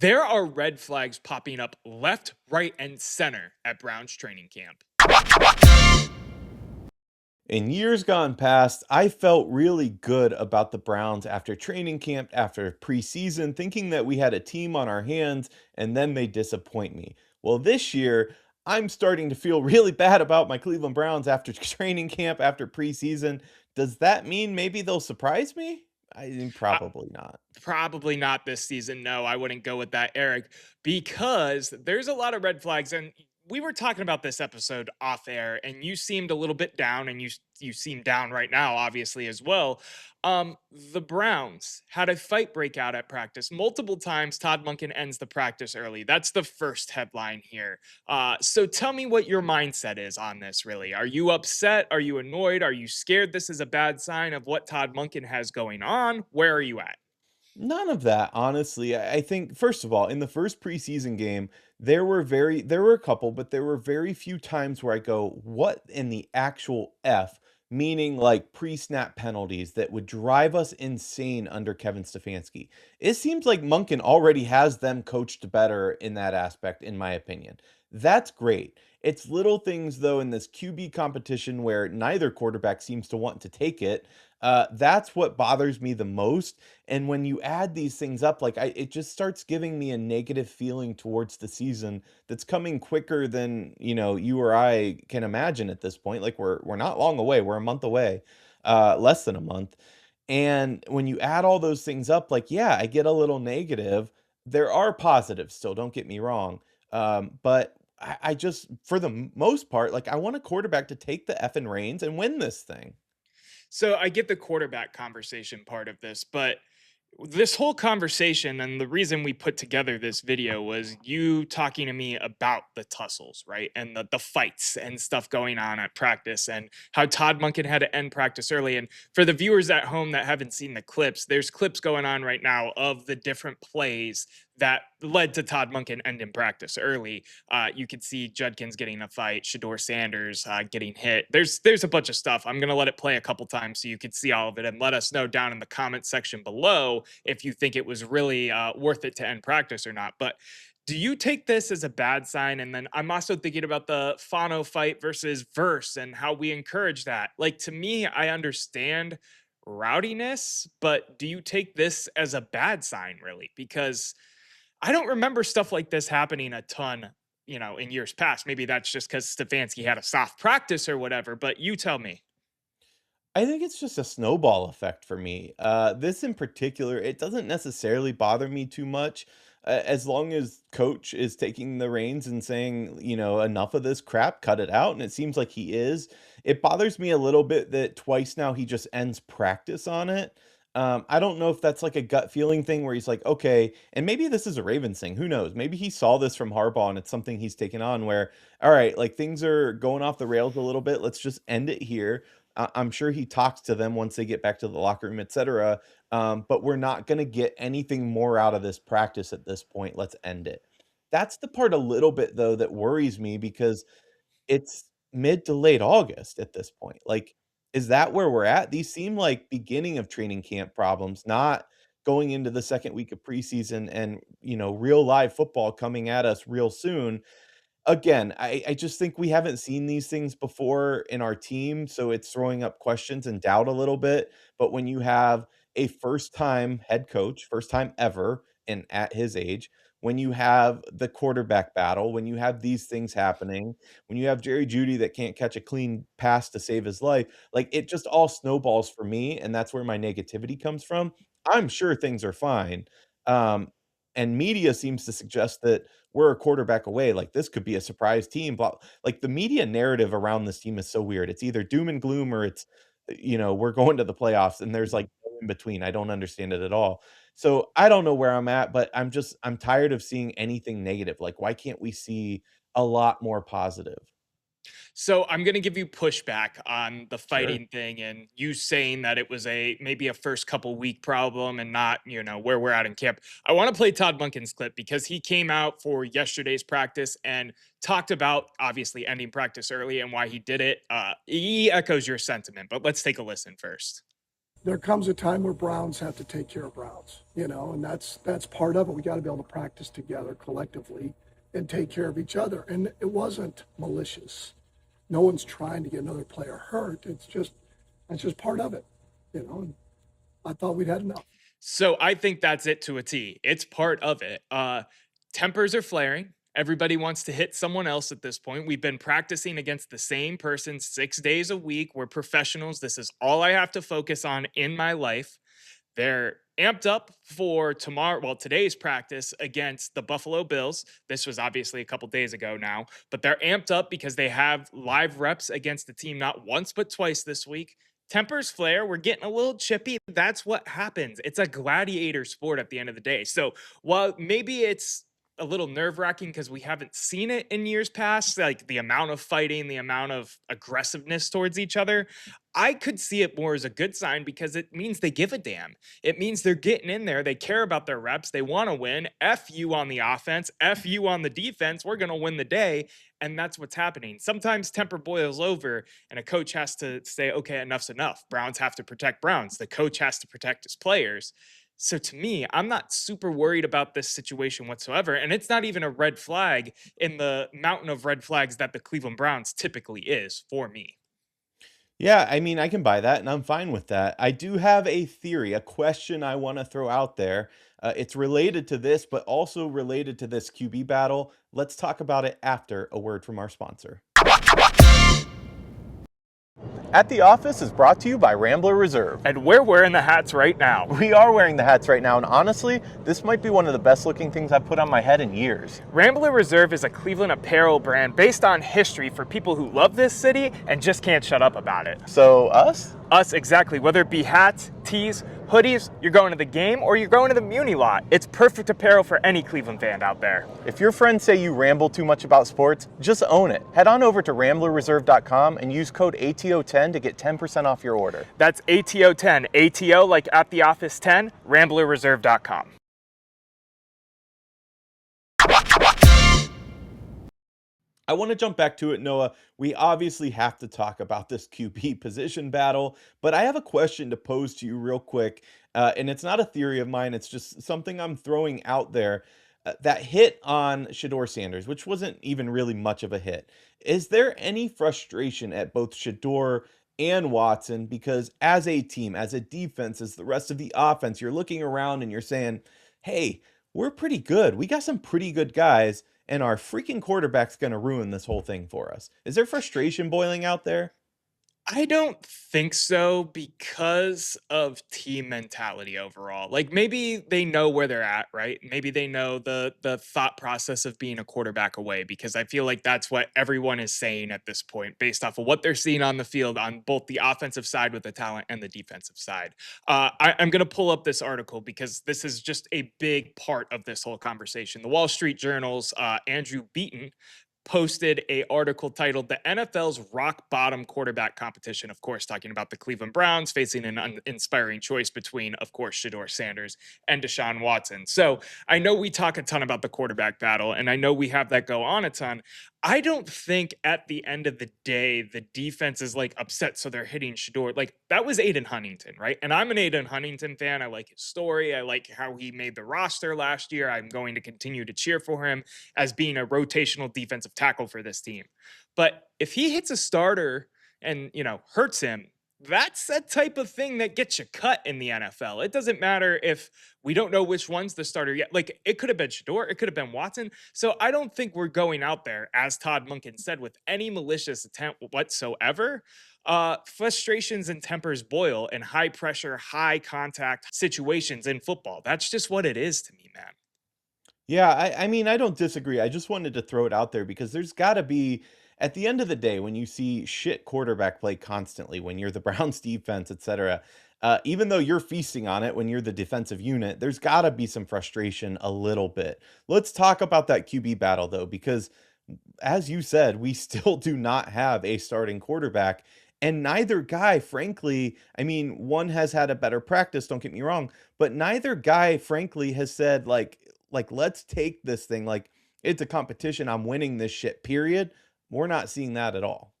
There are red flags popping up left, right, and center at Browns training camp. In years gone past, I felt really good about the Browns after training camp, after preseason, thinking that we had a team on our hands, and then they disappoint me. Well, this year, I'm starting to feel really bad about my Cleveland Browns after training camp, after preseason. Does that mean maybe they'll surprise me? Probably not. Probably not this season. No, I wouldn't go with that, Eric, because there's a lot of red flags. And we were talking about this episode off air, and you seemed a little bit down, and you seem down right now, obviously as well. The Browns had a fight break out at practice multiple times. Todd Monken ends the practice early. That's the first headline here. So tell me what your mindset is on this. Really, are you upset? Are you annoyed? Are you scared? This is a bad sign of what Todd Monken has going on. Where are you at? None of that, honestly. I think, first of all, in the first preseason game, there were a couple, but there were very few times where I go, what in the actual F? Meaning like pre-snap penalties that would drive us insane under Kevin Stefanski. It seems like Munkin already has them coached better in that aspect, in my opinion. That's great. It's little things though in this QB competition where neither quarterback seems to want to take it. That's what bothers me the most. And when you add these things up, it just starts giving me a negative feeling towards the season that's coming quicker than, you or I can imagine at this point. Like we're not long away. We're a month away, less than a month. And when you add all those things up, like, yeah, I get a little negative. There are positives still, don't get me wrong. But I just, for the most part, like I want a quarterback to take the effing reins and win this thing. So I get the quarterback conversation part of this, but this whole conversation and the reason we put together this video was you talking to me about the tussles, right? And the fights and stuff going on at practice and how Todd Monken had to end practice early. And for the viewers at home that haven't seen the clips, there's clips going on right now of the different plays that led to Todd Monken ending practice early. You could see Judkins getting a fight, Shedeur Sanders getting hit. There's a bunch of stuff. I'm gonna let it play a couple times so you can see all of it, and let us know down in the comment section below if you think it was really worth it to end practice or not. But do you take this as a bad sign? And then I'm also thinking about the Fano fight versus Verse and how we encourage that. Like to me, I understand rowdiness, but do you take this as a bad sign, really? Because I don't remember stuff like this happening a ton, in years past. Maybe that's just because Stefanski had a soft practice or whatever, but you tell me. I think it's just a snowball effect for me. This in particular, it doesn't necessarily bother me too much, as long as coach is taking the reins and saying, enough of this crap, cut it out. And it seems like he is. It bothers me a little bit that twice now he just ends practice on it. I don't know if that's like a gut feeling thing where he's like, okay, and maybe this is a Ravens thing. Who knows? Maybe he saw this from Harbaugh and it's something he's taken on where, all right, like things are going off the rails a little bit. Let's just end it here. I'm sure he talks to them once they get back to the locker room, etc. But we're not going to get anything more out of this practice at this point. Let's end it. That's the part a little bit though that worries me because it's mid to late August at this point. Like, is that where we're at? These seem like beginning of training camp problems, not going into the second week of preseason and real live football coming at us real soon. Again, I just think we haven't seen these things before in our team, so it's throwing up questions and doubt a little bit, but when you have a first-time head coach, first time ever and at his age, when you have the quarterback battle, when you have these things happening, when you have Jerry Jeudy that can't catch a clean pass to save his life, like, it just all snowballs for me, and that's where my negativity comes from. I'm sure things are fine, um, and media seems to suggest that we're a quarterback away. Like this could be a surprise team. But like the media narrative around this team is so weird. It's either doom and gloom or it's, we're going to the playoffs and there's like no in between. I don't understand it at all. So I don't know where I'm at, but I'm tired of seeing anything negative. Like, why can't we see a lot more positive? So I'm going to give you pushback on the Sure. fighting thing and you saying that it was a maybe a first couple week problem and not, where we're at in camp. I want to play Todd Munkin's clip because he came out for yesterday's practice and talked about obviously ending practice early and why he did it. He echoes your sentiment, but let's take a listen first. there comes a time where Browns have to take care of Browns, and that's part of it. We got to be able to practice together collectively and take care of each other. And it wasn't malicious. No one's trying to get another player hurt. That's just part of it, And I thought we'd had enough. So I think that's it to a T. It's part of it. Tempers are flaring. Everybody wants to hit someone else at this point. We've been practicing against the same person 6 days a week. We're professionals. This is all I have to focus on in my life. They're amped up for tomorrow, well, today's practice against the Buffalo Bills. This was obviously a couple days ago now, but they're amped up because they have live reps against the team not once, but twice this week. Tempers flare. We're getting a little chippy. That's what happens. It's a gladiator sport at the end of the day. So while maybe it's a little nerve wracking because we haven't seen it in years past, like the amount of fighting, the amount of aggressiveness towards each other, I could see it more as a good sign because it means they give a damn. It means they're getting in there. They care about their reps. They want to win. F you on the offense. F you on the defense. We're going to win the day. And that's what's happening. Sometimes temper boils over and a coach has to say, okay, enough's enough. Browns have to protect Browns. The coach has to protect his players. So to me, I'm not super worried about this situation whatsoever. And it's not even a red flag in the mountain of red flags that the Cleveland Browns typically is for me. Yeah, I mean, I can buy that, and I'm fine with that. I do have a theory, a question I want to throw out there. It's related to this, but also related to this QB battle. Let's talk about it after a word from our sponsor. At the Office is brought to you by Rambler Reserve. And we're wearing the hats right now. We are wearing the hats right now, and honestly, this might be one of the best looking things I've put on my head in years. Rambler Reserve is a Cleveland apparel brand based on history for people who love this city and just can't shut up about it. So, us? Us, exactly. Whether it be hats, tees, hoodies, you're going to the game, or you're going to the Muni lot. It's perfect apparel for any Cleveland fan out there. If your friends say you ramble too much about sports, just own it. Head on over to ramblerreserve.com and use code ATO10 to get 10% off your order. That's ATO10. ATO like at the office 10, ramblerreserve.com. I want to jump back to it, Noah. We obviously have to talk about this QB position battle, but I have a question to pose to you real quick. And it's not a theory of mine, it's just something I'm throwing out there. That hit on Shedeur Sanders, which wasn't even really much of a hit. Is there any frustration at both Shedeur and Watson? Because as a team, as a defense, as the rest of the offense, you're looking around and you're saying, hey, we're pretty good. We got some pretty good guys and our freaking quarterback's going to ruin this whole thing for us. Is there frustration boiling out there? I don't think so because of team mentality overall. Like maybe they know where they're at, right? Maybe they know the thought process of being a quarterback away because I feel like that's what everyone is saying at this point based off of what they're seeing on the field on both the offensive side with the talent and the defensive side. I'm going to pull up this article because this is just a big part of this whole conversation. The Wall Street Journal's Andrew Beaton posted a article titled "The NFL's Rock Bottom Quarterback Competition." Of course, talking about the Cleveland Browns facing an uninspiring choice between, of course, Shedeur Sanders and Deshaun Watson. So I know we talk a ton about the quarterback battle, and I know we have that go on a ton. I don't think at the end of the day the defense is like upset, so they're hitting Shedeur. Like that was Aiden Huntington, right? And I'm an Aiden Huntington fan. I like his story. I like how he made the roster last year. I'm going to continue to cheer for him as being a rotational defensive tackle for this team. But if he hits a starter and, hurts him, that's a type of thing that gets you cut in the NFL. It doesn't matter if we don't know which one's the starter yet. Like it could have been Shedeur, it could have been Watson. So I don't think we're going out there, as Todd Monken said, with any malicious intent whatsoever. Frustrations and tempers boil in high pressure, high contact situations in football. That's just what it is to me, man. Yeah, I mean, I don't disagree. I just wanted to throw it out there because there's got to be, at the end of the day, when you see shit quarterback play constantly, when you're the Browns defense, etc., even though you're feasting on it when you're the defensive unit, there's got to be some frustration a little bit. Let's talk about that QB battle, though, because as you said, we still do not have a starting quarterback. And neither guy, frankly, I mean, one has had a better practice, don't get me wrong, but neither guy, frankly, has said, like, let's take this thing like it's a competition. I'm winning this shit, period. We're not seeing that at all.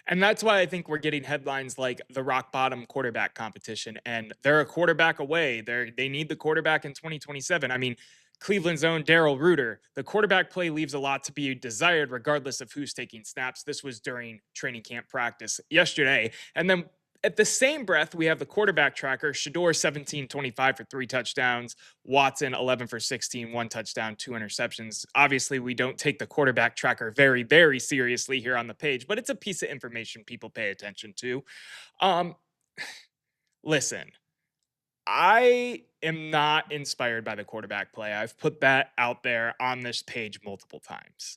And that's why I think we're getting headlines like the rock bottom quarterback competition, and they're a quarterback away. They need the quarterback in 2027. I mean, Cleveland's own Daryl Reuter, the quarterback play leaves a lot to be desired, regardless of who's taking snaps. This was during training camp practice yesterday. And then at the same breath, we have the quarterback tracker, Shador 17-25 for 3 touchdowns, Watson 11 for 16, 1 touchdown, 2 interceptions. Obviously, we don't take the quarterback tracker very, very seriously here on the page, but it's a piece of information people pay attention to. Um, Listen, I am not inspired by the quarterback play. I've put that out there on this page multiple times.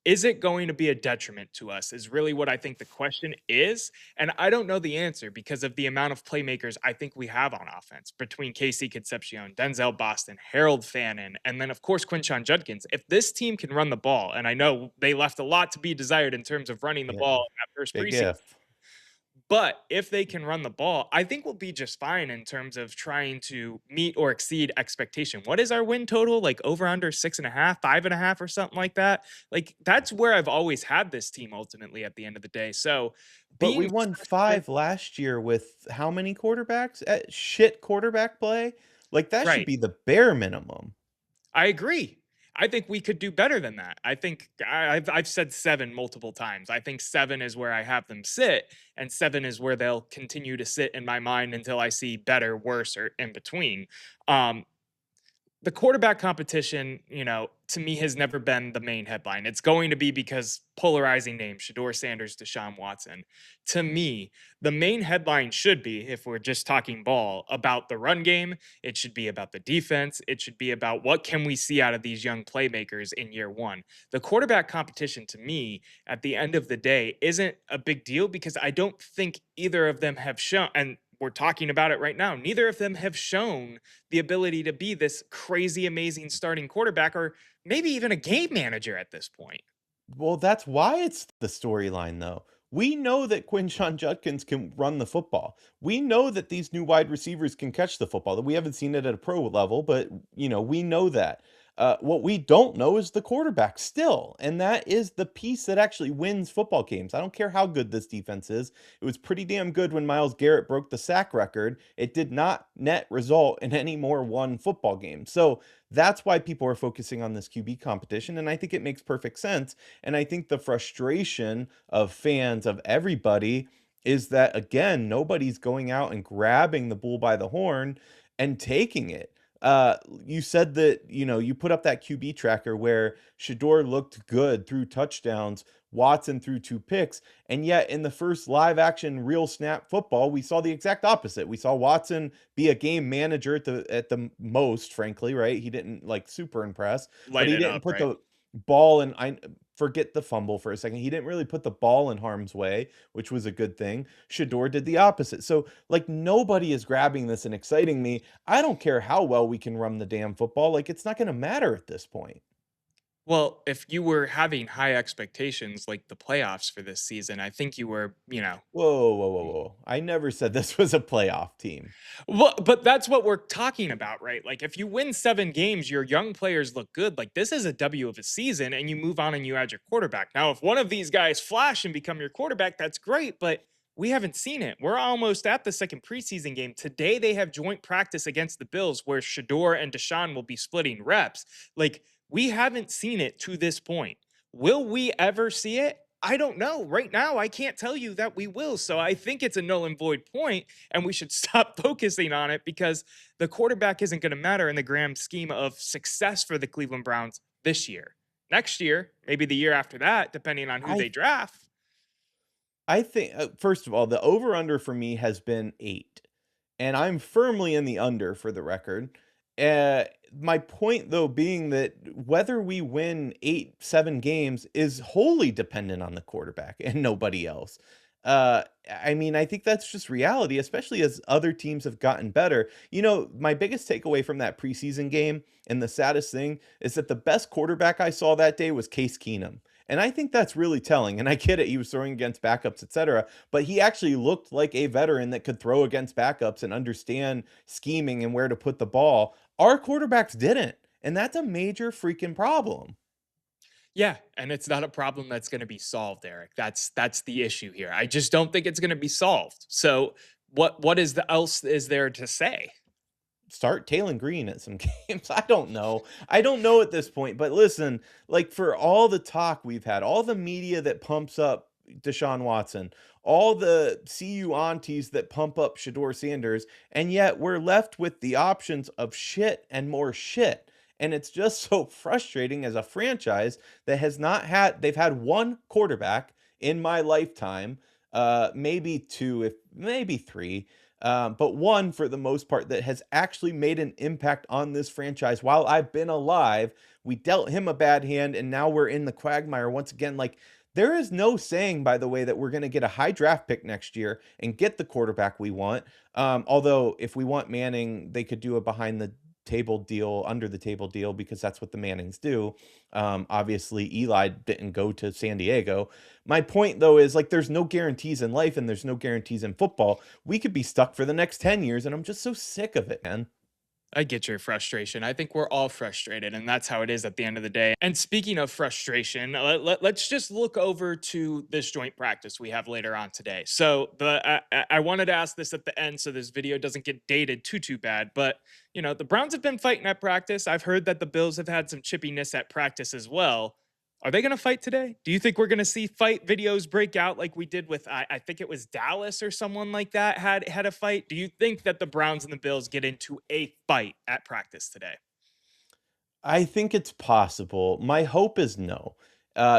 Is it going to be a detriment to us? Is really what I think the question is. And I don't know the answer because of the amount of playmakers I think we have on offense between Casey Concepcion, Denzel Boston, Harold Fannin, and then, of course, Quinshon Judkins. If this team can run the ball, and I know they left a lot to be desired in terms of running the Yeah, ball in that first big preseason, if. but if they can run the ball, I think we'll be just fine in terms of trying to meet or exceed expectation. What is our win total? Like over under 6.5, 5.5, or something like that. Like that's where I've always had this team ultimately at the end of the day. So But we being won frustrated, 5 last year with how many quarterbacks? Shit quarterback play? Like, that should right. be the bare minimum. I agree. I think we could do better than that. I think I've said 7 multiple times. I think 7 is where I have them sit, and 7 is where they'll continue to sit in my mind until I see better, worse, or in between. Um, the quarterback competition, to me has never been the main headline. It's going to be because polarizing names, Shador Sanders, Deshaun Watson. To me, the main headline should be, if we're just talking ball, about the run game. It should be about the defense. It should be about what can we see out of these young playmakers in year one. The quarterback competition, to me, at the end of the day, isn't a big deal because I don't think either of them have shown, and we're talking about it right now, neither of them have shown the ability to be this crazy, amazing starting quarterback or maybe even a game manager at this point. Well, that's why it's the storyline, though. We know that Quinshon Judkins can run the football. We know that these new wide receivers can catch the football. That we haven't seen it at a pro level, but we know that. What we don't know is the quarterback still, and that is the piece that actually wins football games. I don't care how good this defense is. It was pretty damn good when Myles Garrett broke the sack record. It did not net result in any more won football games. So that's why people are focusing on this QB competition, and I think it makes perfect sense. And I think the frustration of fans, of everybody, is that again, nobody's going out and grabbing the bull by the horn and taking it. You said that, you put up that QB tracker where Shador looked good through touchdowns, Watson threw 2 picks, and yet in the first live action real snap football, we saw the exact opposite. We saw Watson be a game manager at the most, frankly, right? He didn't like super impress, but Light he it didn't up, put right? the ball in. I forget the fumble for a second. He didn't really put the ball in harm's way, which was a good thing. Shador did the opposite. So like nobody is grabbing this and exciting me. I don't care how well we can run the damn football. Like it's not going to matter at this point. Well, if you were having high expectations like the playoffs for this season, I think you were, Whoa, whoa, whoa, whoa. I never said this was a playoff team. well, but that's what we're talking about, right? Like if you win 7 games, your young players look good. Like this is a W of a season, and you move on and you add your quarterback. Now, if one of these guys flash and become your quarterback, that's great, but we haven't seen it. We're almost at the second preseason game. Today they have joint practice against the Bills where Shador and Deshaun will be splitting reps. Like we haven't seen it to this point. Will we ever see it? I don't know. Right now, I can't tell you that we will. So I think it's a null and void point, and we should stop focusing on it because the quarterback isn't going to matter in the grand scheme of success for the Cleveland Browns this year. Next year, maybe the year after that, depending on who I they draft. I think first of all, the over under for me has been 8. And I'm firmly in the under for the record. My point though being that whether we win 7 games is wholly dependent on the quarterback and nobody else. I mean, I think that's just reality, especially as other teams have gotten better. My biggest takeaway from that preseason game and the saddest thing is that the best quarterback I saw that day was Case Keenum. And I think that's really telling. And I get it, he was throwing against backups, etc. But he actually looked like a veteran that could throw against backups and understand scheming and where to put the ball. Our quarterbacks didn't. And that's a major freaking problem. Yeah, and it's not a problem that's gonna be solved, Eric. That's the issue here. I just don't think it's gonna be solved. So what is the else is there to say? Start Taylen Green at some games. I don't know. I don't know at this point. But listen, like for all the talk we've had, all the media that pumps up Deshaun Watson, all the CU aunties that pump up Shador Sanders, and yet we're left with the options of shit and more shit. And it's just so frustrating as a franchise that has not had, they've had one quarterback in my lifetime, maybe two, if maybe three, but one for the most part that has actually made an impact on this franchise while I've been alive. We dealt him a bad hand, and now we're in the quagmire once again. Like, there is no saying, by the way, that we're going to get a high draft pick next year and get the quarterback we want. Although, if we want Manning, they could do a behind the table deal, under the table deal, because that's what the Mannings do. Obviously, Eli didn't go to San Diego. My point, though, is like there's no guarantees in life and there's no guarantees in football. We could be stuck for the next 10 years, and I'm just so sick of it, man. I get your frustration. I think we're all frustrated, and that's how it is at the end of the day. And speaking of frustration, let's just look over to this joint practice we have later on today. So I wanted to ask this at the end so this video doesn't get dated too bad. But the Browns have been fighting at practice. I've heard that the Bills have had some chippiness at practice as well. Are they going to fight today? Do you think we're going to see fight videos break out like we did with I think it was Dallas or someone like that had a fight? Do you think that the Browns and the Bills get into a fight at practice today? I think it's possible. My hope is no.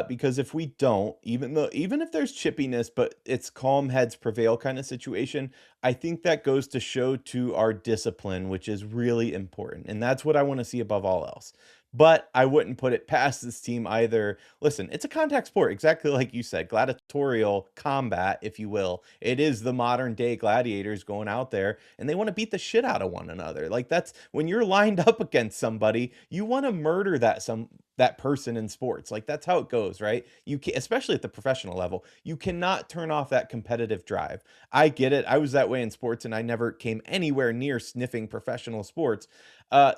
Because if we don't, even if there's chippiness, but it's calm heads prevail kind of situation, I think that goes to show to our discipline, which is really important. And that's what I want to see above all else. But I wouldn't put it past this team either. Listen, it's a contact sport, exactly like you said, gladiatorial combat, if you will. It is the modern day gladiators going out there and they want to beat the shit out of one another. Like that's when you're lined up against somebody, you want to murder that person in sports. Like that's how it goes, right? You can, especially at the professional level, you cannot turn off that competitive drive. I get it. I was that way in sports and I never came anywhere near sniffing professional sports.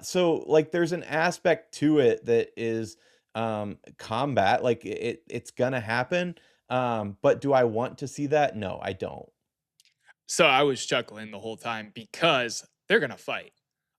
So like there's an aspect to it that is combat. Like it's gonna happen. But do I want to see that? No, I don't. So I was chuckling the whole time because they're gonna fight.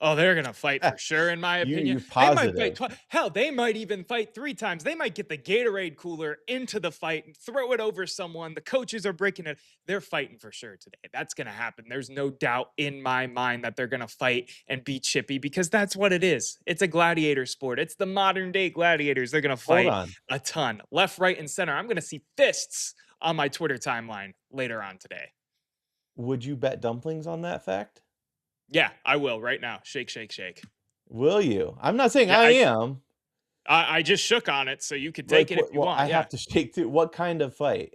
Oh, they're gonna fight for sure, in my opinion. You're They might fight positive. twice. Hell, they might even fight 3 times. They might get the Gatorade cooler into the fight and throw it over someone. The coaches are breaking it. They're fighting for sure today. That's gonna happen. There's no doubt in my mind that they're gonna fight and be chippy because that's what it is. It's a gladiator sport. It's the modern day gladiators. They're gonna Hold fight on. a ton, left, right, and center. I'm gonna see fists on my Twitter timeline later on today. Would you bet dumplings on that fact? Yeah, I will right now. Shake, shake, shake. Will you? I'm not saying Yeah, I I am. I just shook on it, so you could take Like, it if what? you Well, I want. Yeah. have to shake too. What kind of fight?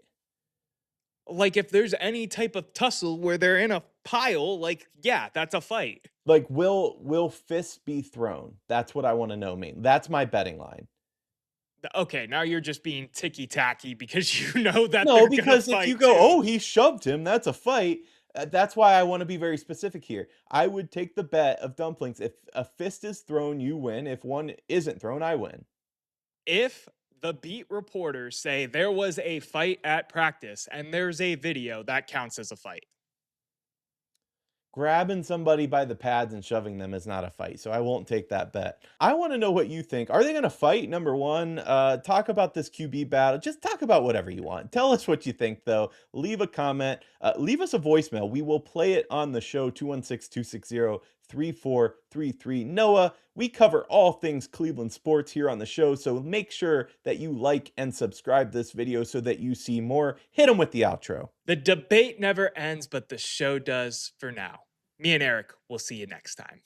Like if there's any type of tussle where they're in a pile, like yeah, that's a fight. Like, will fists be thrown? That's what I want to know. Main. That's my betting line. Okay, now you're just being ticky tacky because you know that No, they're gonna because if you fight go, too. oh, he shoved him, that's a fight. That's why I want to be very specific here. I would take the bet of dumplings. If a fist is thrown, you win. If one isn't thrown, I win. If the beat reporters say there was a fight at practice and there's a video, that counts as a fight. Grabbing somebody by the pads and shoving them is not a fight, so I won't take that bet. I want to know what you think. Are they going to fight? Number one, talk about this QB battle. Just talk about whatever you want. Tell us what you think, though. Leave a comment. Leave us a voicemail. We will play it on the show, 216-260-3433. Noah, we cover all things Cleveland sports here on the show, so make sure that you like and subscribe this video so that you see more. Hit them with the outro. The debate never ends, but the show does for now. Me and Eric will see you next time.